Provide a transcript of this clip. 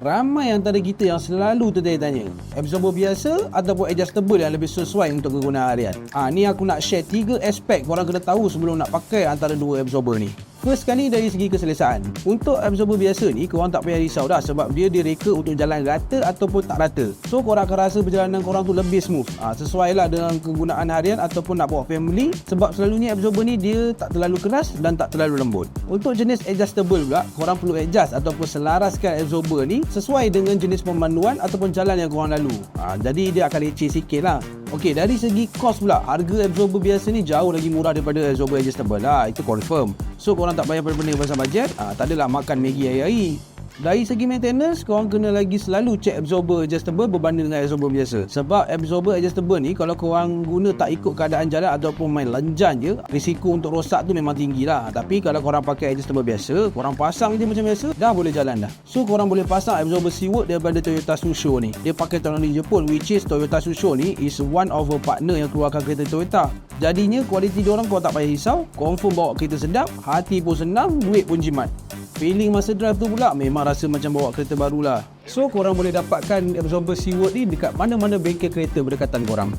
Ramai antara kita yang selalu tertanya-tanya, absorber biasa ataupun adjustable yang lebih sesuai untuk kegunaan harian. Ni aku nak share 3 aspek korang kena tahu sebelum nak pakai antara dua absorber ni. First sekali dari segi keselesaan. Untuk absorber biasa ni, korang tak payah risau dah sebab dia direka untuk jalan rata ataupun tak rata. So korang akan rasa perjalanan korang tu lebih smooth. Sesuai lah dengan kegunaan harian ataupun nak bawa family, sebab selalunya absorber ni dia tak terlalu keras dan tak terlalu lembut. Untuk jenis adjustable pula, korang perlu adjust ataupun selaraskan absorber ni sesuai dengan jenis pemanduan ataupun jalan yang korang lalu. Jadi dia akan leceh sikit lah. Okey, dari segi kos pula, harga absorber biasa ni jauh lagi murah daripada absorber adjustable lah. Itu confirm. So korang tak payah pening pasal bajet. Tak adalah makan Maggi hari-hari. Dari segi maintenance, korang kena lagi selalu check absorber adjustable berbanding dengan absorber biasa. Sebab absorber adjustable ni kalau korang guna tak ikut keadaan jalan ataupun main lenjan je, risiko untuk rosak tu memang tinggi lah. Tapi kalau korang pakai adjustable biasa, korang pasang je macam biasa, dah boleh jalan dah. So korang boleh pasang absorber seatwork daripada Toyota Tsusho ni. Dia pakai teknologi Jepun, which is Toyota Tsusho ni is one of a partner yang keluarkan kereta Toyota. Jadinya kualiti diorang kau tak payah risau, confirm bawa kereta sedap, hati pun senang, duit pun jimat. Feeling masa drive tu pula memang rasa macam bawa kereta baru lah. So korang boleh dapatkan absorber seatwork ni dekat mana-mana bengkel kereta berdekatan korang.